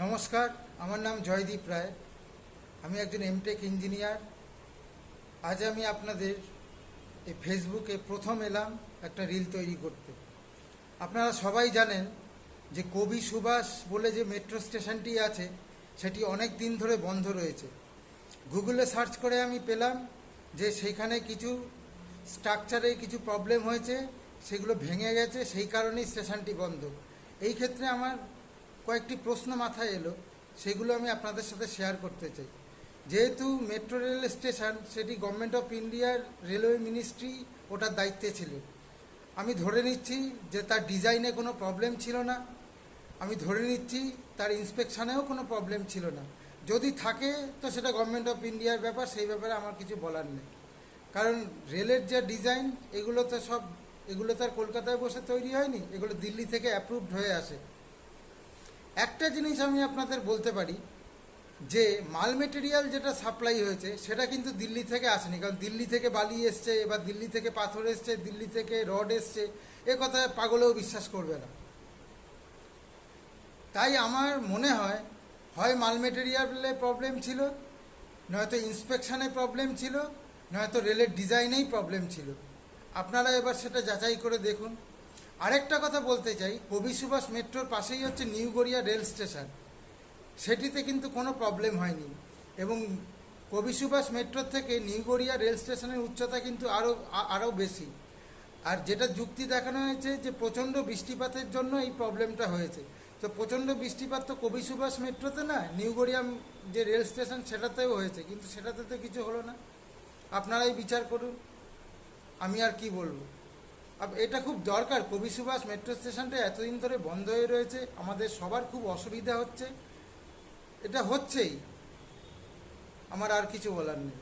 নমস্কার, আমার নাম জয়দীপ রায়। আমি একজন এমটেক ইঞ্জিনিয়ার। আজ আমি আপনাদের এই ফেসবুকে প্রথম এলাম একটা রিল তৈরি করতে। আপনারা সবাই জানেন যে কবি সুভাষ বলে যে মেট্রো স্টেশনটি আছে সেটি অনেক দিন ধরে বন্ধ রয়েছে। গুগলে সার্চ করে আমি পেলাম যে সেইখানে কিছু স্ট্রাকচারে কিছু প্রবলেম হয়েছে, সেগুলো ভেঙে গেছে, সেই কারণেই স্টেশনটি বন্ধ। এই ক্ষেত্রে আমার কয়েকটি প্রশ্ন মাথায় এলো, সেগুলো আমি আপনাদের সাথে শেয়ার করতে চাই। যেহেতু মেট্রো রেল স্টেশন সেটি গভর্নমেন্ট অফ ইন্ডিয়ার রেলওয়ে মিনিস্ট্রি ওটার দায়িত্বে ছিল। আমি ধরে নিচ্ছি যে তার ডিজাইনে কোনো প্রবলেম ছিল না, আমি ধরে নিচ্ছি তার ইন্সপেকশানেও কোনো প্রবলেম ছিল না। যদি থাকে তো সেটা গভর্নমেন্ট অফ ইন্ডিয়ার ব্যাপার, সেই ব্যাপারে আমার কিছু বলার নেই। কারণ রেলের যে ডিজাইন এগুলো তো আর কলকাতায় বসে তৈরি হয়নি, এগুলো দিল্লি থেকে অ্যাপ্রুভড হয়ে আসে। একটা জিনিস আমি আপনাদের বলতে পারি যে মাল মেটেরিয়াল যেটা সাপ্লাই হয়েছে সেটা কিন্তু দিল্লি থেকে আসেনি। কারণ দিল্লি থেকে বালি এসছে, এবার দিল্লি থেকে পাথর এসছে, দিল্লি থেকে রড এসছে, এ কথায় পাগলেও বিশ্বাস করবে না। তাই আমার মনে হয় হয় মাল মেটেরিয়ালে প্রবলেম ছিল, নয়তো ইন্সপেকশানে প্রবলেম ছিল, নয়তো রেলের ডিজাইনেই প্রবলেম ছিল। আপনারা এবার সেটা যাচাই করে দেখুন। আরেকটা কথা বলতে চাই, কবি সুভাষ মেট্রোর পাশেই হচ্ছে নিউ গড়িয়া রেল স্টেশন, সেটিতে কিন্তু কোনো প্রবলেম হয়নি। এবং কবি সুভাষ মেট্রোর থেকে নিউ গড়িয়া রেল স্টেশনের উচ্চতা কিন্তু আরও বেশি। আর যেটা যুক্তি দেখানো হয়েছে যে প্রচণ্ড বৃষ্টিপাতের জন্য এই প্রবলেমটা হয়েছে। তো প্রচণ্ড বৃষ্টিপাত তো কবি সুভাষ মেট্রোতে না, নিউ গড়িয়া যে রেল স্টেশন সেটাতেও হয়েছে, কিন্তু সেটাতে তো কিছু হলো না। আপনারাই বিচার করুন, আমি আর কি বলবো। এটা খুব দরকার, কবি সুভাষ মেট্রো স্টেশনটা এতদিন ধরে বন্ধ হয়ে রয়েছে, আমাদের সবার খুব অসুবিধা হচ্ছে, এটা হচ্ছেই। আমার আর কিছু বলার নেই।